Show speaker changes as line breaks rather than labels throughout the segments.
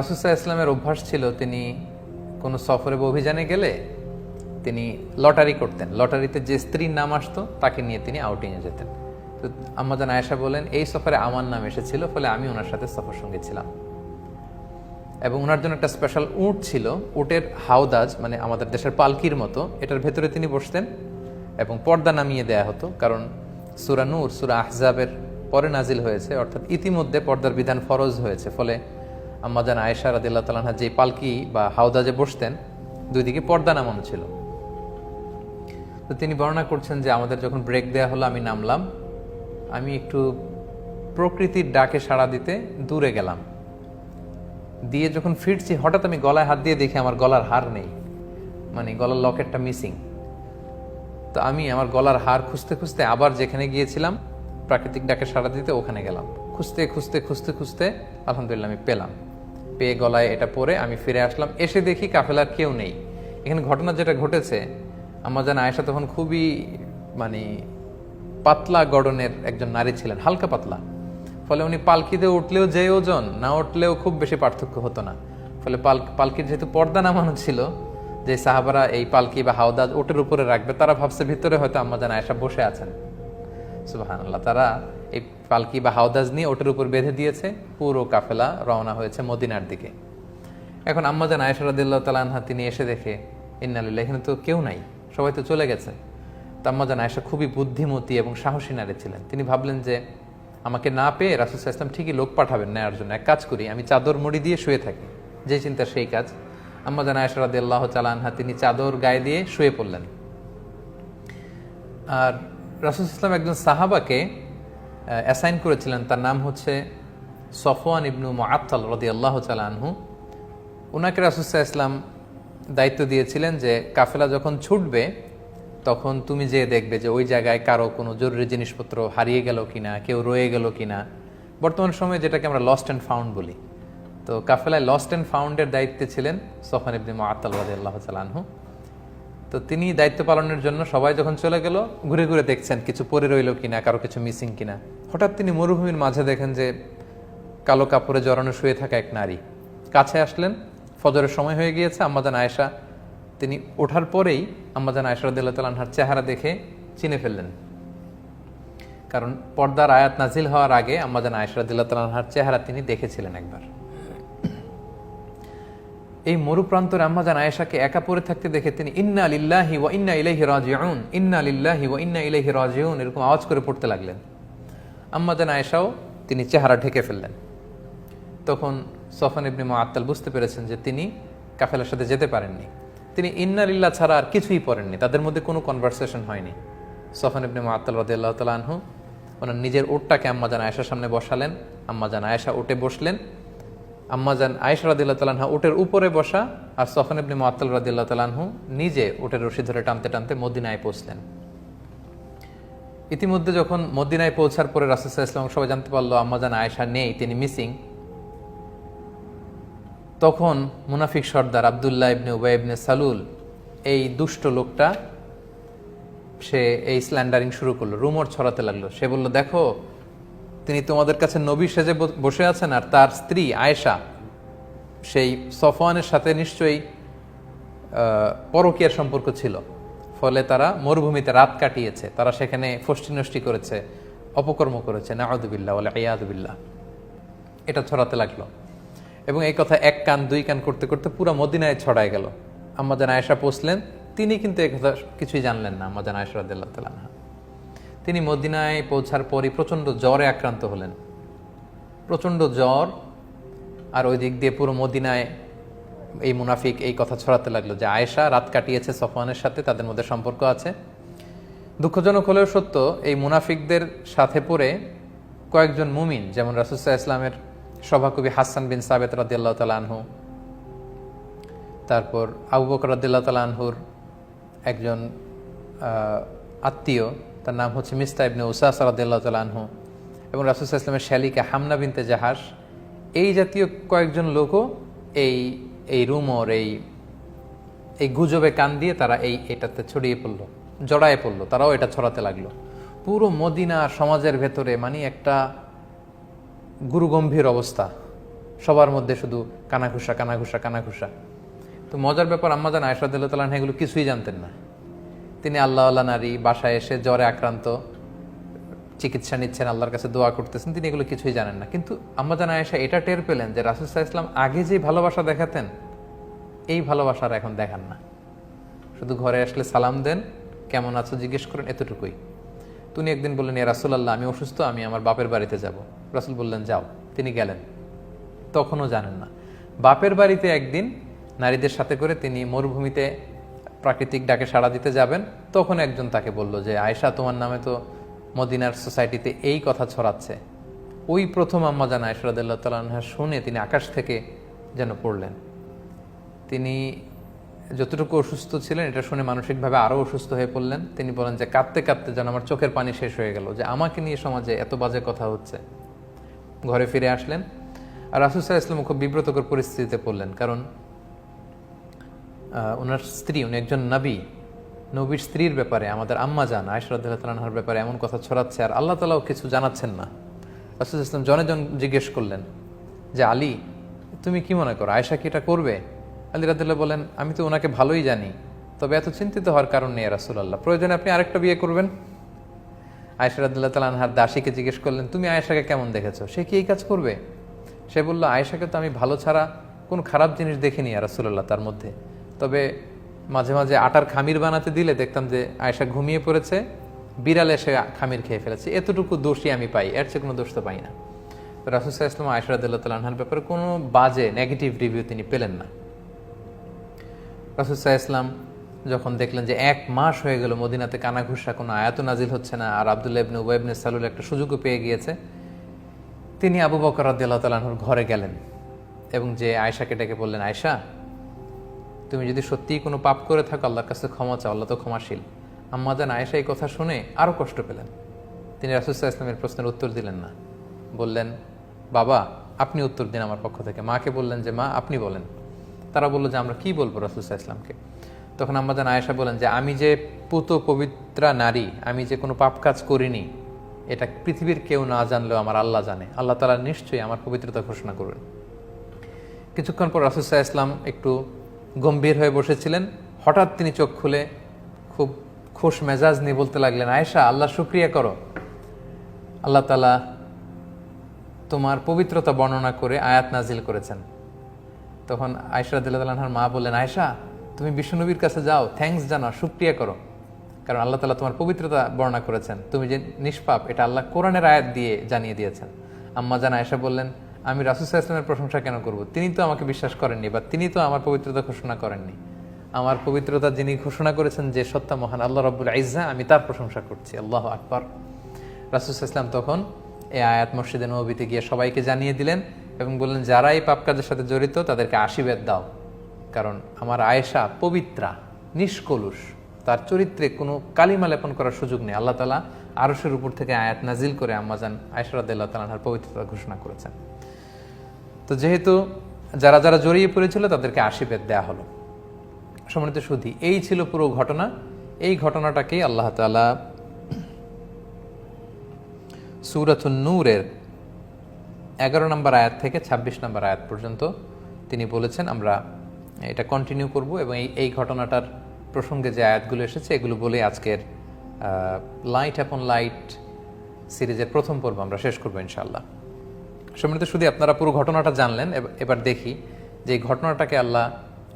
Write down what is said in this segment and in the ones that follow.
রাসূল সাল্লাল্লাহু আলাইহি ওয়াসাল্লামের অভ্যাস ছিল তিনি কোনো সফরে বা অভিযানে গেলে তিনি লটারি করতেন। লটারিতে যে স্ত্রীর নাম আসতো তাকে নিয়ে তিনি আউটিংয়ে যেতেন। তো আম্মাজান আয়েশা বলেন, এই সফরে আমার নাম এসেছিল, ফলে আমি ওনার সাথে সফর সঙ্গী ছিলাম। এবং ওনার জন্য একটা স্পেশাল উট ছিল, উটের হাওদাজ, মানে আমাদের দেশের পালকির মতো, এটার ভেতরে তিনি বসতেন এবং পর্দা নামিয়ে দেয়া হতো, কারণ সূরা নূর, সূরা আহজাবের পরে নাজিল হয়েছে, অর্থাৎ ইতিমধ্যে পর্দার বিধান ফরজ হয়েছে। ফলে আম্মাজান আয়েশা রাদিয়াল্লাহু তাআলা আনহা যে পালকি বা হাওদাজে বসতেন, দুই দিকে পর্দা নামানো ছিল। তো তিনি বর্ণনা করছেন যে আমাদের যখন ব্রেক দেয়া হলো, আমি নামলাম, আমি একটু প্রকৃতির ডাকে সাড়া দিতে দূরে গেলাম, দিয়ে যখন ফিরছি হঠাৎ আমি গলায় হাত দিয়ে দেখি আমার গলার হার নেই, মানে গলার লকেটটা মিসিং। তো আমি আমার গলার হার খুঁজতে খুঁজতে আবার যেখানে গিয়েছিলাম প্রাকৃতিক ডাকে সাড়া দিতে, ওখানে গেলাম। খুঁজতে খুঁজতে খুঁজতে খুঁজতে আলহামদুলিল্লাহ আমি পেলাম, পেয়ে গলায় এটা পরে আমি ফিরে আসলাম। এসে দেখি কাফেলার কেউ নেই। এখানে ঘটনা যেটা ঘটেছে, আম্মাজান আয়েশা তখন খুবই মানে পাতলা গড়নের একজন নারী ছিলেন, হালকা পাতলা। ফলে উনি পালকিতে উঠলেও যে ওজন, না উঠলেও খুব বেশি পার্থক্য হতো না। ফলে পালকির যেহেতু পর্দা নামানো ছিল, যে সাহাবারা এই পালকি বা হাওদাজ ওটের উপরে রাখবে, তারা ভাবছে ভিতরে হয়তো আম্মাজান আয়েশা বসে আছেন। সুবহানাল্লাহ। তারা এই পালকি বা হাওদাজ নিয়ে ওটের উপর বেঁধে দিয়েছে, পুরো কাফেলা রওনা হয়েছে মদিনার দিকে। এখন আম্মাজান আয়েশা রাদিয়াল্লাহু তাআলা আনহা তিনি এসে দেখে, ইন্না লিল্লাহি, এখানে তো কেউ নাই, সবাই তো চলে গেছে। তো আম্মাজান আয়েশা খুবই বুদ্ধিমতী এবং সাহসী নারী ছিলেন। তিনি ভাবলেন যে আমাকে না পেয়ে রাসূল সাল্লাল্লাহু আলাইহি ওয়াসাল্লাম ঠিকই লোক পাঠাবেন নেয়ার জন্য, এক কাজ করি, আমি চাদর মুড়ি দিয়ে শুয়ে থাকি। যে চিন্তা সেই কাজ। আম্মাজান আয়েশা রাদিয়াল্লাহু তাআলা আনহা তিনি চাদর গায়ে দিয়ে শুয়ে পড়লেন। আর রাসূল সাল্লাল্লাহু আলাইহি ওয়াসাল্লাম একজন সাহাবাকে অ্যাসাইন করেছিলেন, তার নাম হচ্ছে সফওয়ান ইবনু মুআত্তাল রাদিয়াল্লাহু তাআলা আনহু। ওনাকে রাসূল সাল্লাল্লাহু আলাইহি ওয়াসাল্লাম দায়িত্ব দিয়েছিলেন যে কাফেলা যখন ছুটবে তখন তুমি যে দেখবে যে ওই জায়গায় কারো কোনো জরুরি জিনিসপত্র হারিয়ে গেল কিনা, কেউ রয়ে গেল কিনা। বর্তমান সময়ে যেটাকে আমরা লস্ট অ্যান্ড ফাউন্ড বলি। তো কাফেলায় লস্ট অ্যান্ড ফাউন্ডের দায়িত্বে ছিলেন সফওয়ান ইবনে মুআত্তাল রাদিয়াল্লাহু তাআলা আনহু। তো তিনি দায়িত্ব পালনের জন্য সবাই যখন চলে গেল, ঘুরে ঘুরে দেখছেন কিছু পড়ে রইল কিনা, কারো কিছু মিসিং কিনা। হঠাৎ তিনি মরুভূমির মাঝে দেখেন যে কালো কাপড়ে জড়ানো শুয়ে থাকা এক নারী। কাছে আসলেন, ফজরের সময় হয়ে গিয়েছে। আম্মাজান আয়েশা তিনি ওঠার পরেই আম্মাজান আয়েশা রাদিয়াল্লাহু তাআলা আনহার চেহারা দেখে চিনে ফেললেন, কারণ পর্দার আয়াত নাজিল হওয়ার আগে আম্মাজান আয়েশা রাদিয়াল্লাহু তাআলা আনহার চেহারা তিনি দেখেছিলেন একবার। এই মরুপ্রান্তরে আম্মাজান আয়েশাকে একা পড়ে থাকতে দেখে তিনি ইন্না লিল্লাহি ওয়া ইন্না ইলাইহি রাজিউন, ইন্না লিল্লাহি ওয়া ইন্না ইলাইহি রাজিউন এরকম আওয়াজ করে পড়তে লাগলেন। আম্মাজান আয়েশাও তিনি চেহারা ঢেকে ফেললেন। তখন সফওয়ান ইবনে মুআত্তাল বুঝতে পেরেছেন যে তিনি কাফেলার সাথে যেতে পারেননি। তিনি ইন্না লিল্লাহ ছাড়া আর কিছুই পড়েননি, তাদের মধ্যে কোনো কনভারসেশন হয়নি। সফওয়ান ইবনে মুআত্তাল রাদিয়াল্লাহু তাআলা আনহু ওনার নিজের উটটাকে আম্মাজান আয়েশার সামনে বসালেন। আম্মাজান আয়েশা উটে বসলেন। আম্মাজান আয়েশা রাদিয়াল্লাহু তাআলা আনহা উটের উপরে বসা, আর সফওয়ান ইবনে মুআত্তাল রাদিয়াল্লাহু তাআলা আনহু নিজে উটের রশি ধরে টানতে টানতে মদিনায় পৌঁছলেন। ইতিমধ্যে যখন মদিনায় পৌঁছার পরে রাসূল সাল্লাল্লাহু আলাইহি ওয়াসাল্লাম সবাই জানতে পারলো আম্মাজান আয়েশা নেই, তিনি মিসিং। তখন মুনাফিক সর্দার আব্দুল্লাহ ইবনে উবাই ইবনে সালুল, এই দুষ্ট লোকটা, সে এই স্ল্যান্ডারিং শুরু করলো, রুমর ছড়াতে লাগলো। সে বলল, দেখো তিনি তোমাদের কাছে নবী সেজে বসে আছেন, আর তার স্ত্রী আয়েশা সেই সফওয়ানের সাথে নিশ্চয়ই পরকীয়ার সম্পর্ক ছিল, ফলে তারা মরুভূমিতে রাত কাটিয়েছে, তারা সেখানে ফষ্টি নষ্টি করেছে, অপকর্ম করেছে, নাউযুবিল্লাহ ওয়া ইয়াযুবিল্লাহ। এটা ছড়াতে লাগলো এবং এই কথা এক কান দুই কান করতে করতে পুরো মদিনায় ছড়ায় গেল। আম্মাজান আয়েশা পৌঁছলেন, তিনি কিন্তু এই কথা কিছুই জানলেন না। আম্মাজান আয়েশা রাদিয়াল্লাহু তাআলা আনহা তিনি মদিনায় পৌঁছার পরই প্রচণ্ড জ্বরে আক্রান্ত হলেন, প্রচণ্ড জ্বর। আর ওই দিক দিয়ে পুরো মদিনায় এই মুনাফিক এই কথা ছড়াতে লাগলো যে আয়েশা রাত কাটিয়েছে সফওয়ানের সাথে, তাদের মধ্যে সম্পর্ক আছে। দুঃখজনক হলেও সত্য, এই মুনাফিকদের সাথে পড়ে কয়েকজন মুমিন, যেমন রাসূল সাল্লাল্লাহু আলাইহি ওয়াসাল্লামের সভাকবি হাসান বিন সাবিত রাদিয়াল্লাহু তাআলা আনহু, তারপর আবু বকর রাদিয়াল্লাহু তাআলা আনহুর একজন আত্মীয়, তার নাম হচ্ছে মিস্তা ইবনে উসাসা রাদিয়াল্লাহু তাআলা আনহু, এবং রাসূল সাল্লাল্লাহু আলাইহি ওয়াসাল্লামের শালিকা হামনা বিনতে জাহাশ, এই জাতীয় কয়েকজন লোকও এই রুমর, এই গুজবে কান দিয়ে তারা এটাতে ছড়িয়ে পড়লো, জড়ায় পড়লো, তারাও এটা ছড়াতে লাগলো। পুরো মদিনা সমাজের ভেতরে মানে একটা গুরুগম্ভীর অবস্থা। সবার মধ্যে শুধু কানাঘুষা কানাঘুষা কানাঘুষা। তো মজার ব্যাপার, আম্মাজান আয়েশা রাদিয়াল্লাহু তাআলা আনহা এগুলো কিছুই জানতেন না। তিনি আল্লাহওয়ালা নারী, বাসায় এসে জ্বরে আক্রান্ত, চিকিৎসা নিচ্ছেন, আল্লাহর কাছে দোয়া করতেছেন, তিনি এগুলো কিছুই জানেন না। কিন্তু আম্মাজান আয়েশা এটা টের পেলেন যে রাসূল সাল্লাল্লাহু আলাইহি ওয়াসাল্লাম আগে যে ভালোবাসা দেখাতেন, এই ভালোবাসার এখন দেখান না। শুধু ঘরে আসলে সালাম দেন, কেমন আছো জিজ্ঞেস করেন, এতটুকুই। তিনি একদিন বললেন, ইয়া রাসূলুল্লাহ, আমি অসুস্থ, আমি আমার বাপের বাড়িতে যাব। রাসূল বললেন, যাও। তিনি গেলেন, তখনও জানেন না। বাপের বাড়িতে একদিন নারীদের সাথে করে তিনি মরুভূমিতে প্রাকৃতিক ডাকে সাড়া দিতে যাবেন, তখন একজন তাকে বলল যে আয়েশা, তোমার নামে তো মদিনার সোসাইটিতে এই কথা ছড়াচ্ছে। ওই প্রথম আম্মাজান আয়েশা রাদিয়াল্লাহু তাআলা আনহা শুনে তিনি আকাশ থেকে যেন পড়লেন। তিনি যতটুকু অসুস্থ ছিলেন এটা শুনে মানসিকভাবে আরও অসুস্থ হয়ে পড়লেন। তিনি বলেন যে কাঁদতে কাঁদতে যেন আমার চোখের পানি শেষ হয়ে গেল, যে আমাকে নিয়ে সমাজে এত বাজে কথা হচ্ছে। ঘরে ফিরে আসলেন, আর রাসূল সাল্লাল্লাহু আলাইহি ওয়াসাল্লাম খুব বিব্রতকর পরিস্থিতিতে পড়লেন, কারণ ওনার স্ত্রী, উনি একজন নবী, নবীর স্ত্রীর ব্যাপারে, আমাদের আম্মাজান আয়েশা রাদিয়াল্লাহু তাআলা আনহার ব্যাপারে এমন কথা ছড়াচ্ছে, আর আল্লাহ তাআলাও কিছু জানাচ্ছেন না। রাসূল সাল্লাল্লাহু আলাইহি ওয়াসাল্লাম জনে জন জিজ্ঞেস করলেন যে আলী, তুমি কি মনে করো, আয়েশা কি এটা করবে? আলী রাদিয়াল্লাহু বলেন, আমি তো ওনাকে ভালোই জানি, তবে এত চিন্তিত হওয়ার কারণ নেই রাসূলুল্লাহ, প্রয়োজনে আপনি আরেকটা বিয়ে করবেন। আয়েশা রাদিয়াল্লাহু তাআলা আনহার দাসীকে জিজ্ঞেস করলেন, তুমি আয়েশাকে কেমন দেখেছো, সে কি এই কাজ করবে? সে বলল, আয়েশাকে তো আমি ভালো ছাড়া কোনো খারাপ জিনিস দেখিনি রাসূলুল্লাহ তার মধ্যে, তবে মাঝে মাঝে আটার খামির বানাতে দিলে দেখতাম যে আয়েশা ঘুমিয়ে পড়েছে, বিড়ালে সে খামির খেয়ে ফেলেছে, এতটুকু দোষই আমি পাই, এর চেয়ে কোনো দোষ তো পাই না। তো রাসূল সাল্লাল্লাহু আলাইহি ওয়াসাল্লাম আয়েশা রাদিয়াল্লাহু তাআলা আনহার ব্যাপারে কোনো বাজে নেগেটিভ রিভিউ তিনি পেলেন না। রাসূল সাল্লাল্লাহু আলাইহি ওয়াসাল্লাম যখন দেখলেন যে 1 মাস হয়ে গেল মদিনাতে কানাঘুষা, কোনো আয়াত নাজিল হচ্ছে না, আর আব্দুল্লাহ ইবনে উবাই ইবনে সালুল একটা সুযোগও পেয়ে গিয়েছে, তিনি আবু বকর রাদিয়াল্লাহু তাআলা আনহুর ঘরে গেলেন এবং যে আয়েশাকে ডেকে বললেন, আয়েশা, তুমি যদি সত্যিই কোনো পাপ করে থাকো আল্লাহর কাছে ক্ষমা চাও, আল্লাহ তো ক্ষমাশীল। আম্মাজান আয়েশা এই কথা শুনে আরও কষ্ট পেলেন। তিনি রাসূল সাল্লাল্লাহু আলাইহি ওয়াসাল্লামের প্রশ্নের উত্তর দিলেন না, বললেন, বাবা আপনি উত্তর দিন আমার পক্ষ থেকে। মাকে বললেন যে মা আপনি বলেন। তারা বলল যে আমরা কি বলবো রাসূল সাল্লাল্লাহু আলাইহি ওয়াসাল্লামকে। তখন আম্মাজান আয়েশা বলেন যে আমি যে পুত পবিত্রা নারী, আমি যে কোনো পাপ কাজ করিনি, এটা পৃথিবীর কেউ না জানলেও আমার আল্লাহ জানে, আল্লাহ তাআলা নিশ্চয়ই আমার পবিত্রতা ঘোষণা করবেন। কিছুক্ষণ পর রাসূল সাল্লাল্লাহু আলাইহি ওয়াসাল্লাম একটু গম্ভীর হয়ে বসেছিলেন, হঠাৎ তিনি চোখ খুলে খুব খুশ মেজাজ নিয়ে বলতে লাগলেন, আয়েশা আল্লাহ শুকরিয়া করো, আল্লাহ তাআলা তোমার পবিত্রতা বর্ণনা করে আয়াত নাজিল করেছেন। তখন আয়েশা রাদিয়াল্লাহু তাআলা আনহার মা বললেন, আয়েশা তুমি বিশ্বনবীর কাছে যাও, থ্যাঙ্কস জানাও, শুকরিয়া করো, কারণ আল্লাহ তাআলা তোমার পবিত্রতা বর্ণনা করেছেন, তুমি যে নিষ্পাপ এটা আল্লাহ কোরআনের আয়াত দিয়ে জানিয়ে দিয়েছেন। আম্মাজান আয়েশা বললেন, আমি রাসূল সাল্লাল্লাহু আলাইহি ওয়াসাল্লামের প্রশংসা কেন করব, তিনি তো আমাকে বিশ্বাস করেননি, বা তিনি তো আমার পবিত্রতা ঘোষণা করেননি। আমার পবিত্রতা যিনি ঘোষণা করেছেন যে সত্তা মহান আল্লাহ রাব্বুল ইজ্জা, আমি তার প্রশংসা করছি, আল্লাহু আকবার। রাসূল সাল্লাল্লাহু আলাইহি ওয়াসাল্লাম তখন এই আয়াত মসজিদে নববীতে গিয়ে সবাইকে জানিয়ে দিলেন এবং বললেন, যারা এই পাপ কাজের সাথে জড়িত তাদেরকে আশীর্বাদ দাও, কারণ আমার আয়েশা পবিত্রা, নিষ্কলুষ, তার চরিত্রে কোনো কালিমা লেপন করার সুযোগ নেই। আল্লাহ তাআলা আরশের উপর থেকে আয়াত নাজিল করে আম্মাজান আয়েশা রাদিয়াল্লাহু তাআলা আনহার পবিত্রতা ঘোষণা করেছেন। তো যেহেতু যারা যারা জড়িয়ে পড়েছিল তাদেরকে আশীর্বাদ দেয়া হলো। সম্মানিত সুধী, এই ছিল পুরো ঘটনা। এই ঘটনাটাকেই আল্লাহ তাআলা সূরাতুন নূরের 11 নম্বর আয়াত থেকে 26 নম্বর আয়াত পর্যন্ত তিনি বলেছেন। আমরা এটা কন্টিনিউ করব এবং এই ঘটনাটার প্রসঙ্গে যে আয়াতগুলো এসেছে এগুলো বলে আজকের লাইট আপন লাইট সিরিজের প্রথম পর্ব আমরা শেষ করবো ইনশাআল্লাহ। সম্মানিত শুধু আপনারা পুরো ঘটনাটা জানলেন, এবার দেখি যে এই ঘটনাটাকে আল্লাহ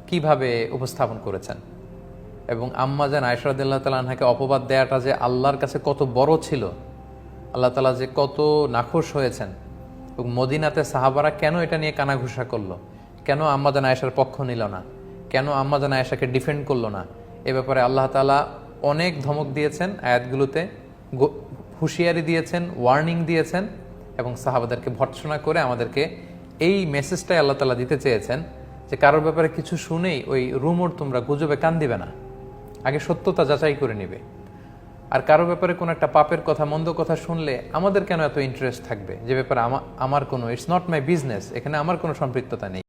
কিভাবে উপস্থাপন করেছেন এবং আম্মাজান আয়েশা রাদিয়াল্লাহু তাআলা আনহাকে অপবাদ দেওয়াটা যে আল্লাহর কাছে কত বড় ছিল, আল্লাহ তাআলা যে কত নাখোশ হয়েছেন এবং মদিনাতে সাহাবারা কেন এটা নিয়ে কানাঘুষা করলো, কেন আম্মাজান আয়েশার পক্ষ নিল না, কেন আম্মাজান আয়েশাকে ডিফেন্ড করলো না, এ ব্যাপারে আল্লাহ তাআলা অনেক ধমক দিয়েছেন আয়াতগুলোতে, হুঁশিয়ারি দিয়েছেন, ওয়ার্নিং দিয়েছেন এবং সাহাবাদেরকে ভর্ৎসনা করে আমাদেরকে এই মেসেজটাই আল্লাহ তাআলা দিতে চেয়েছেন যে কারোর ব্যাপারে কিছু শুনেই ওই রুমর তোমরা গুজবে কান দিবে না, আগে সত্যতা যাচাই করে নিবে। আর কারো ব্যাপারে কোনো একটা পাপের কথা, মন্দ কথা শুনলে আমাদের কেন এত ইন্টারেস্ট থাকবে, যে ব্যাপারে আমার কোনো, ইটস নট মাই বিজনেস, এখানে আমার কোনো সম্পৃক্ততা নেই।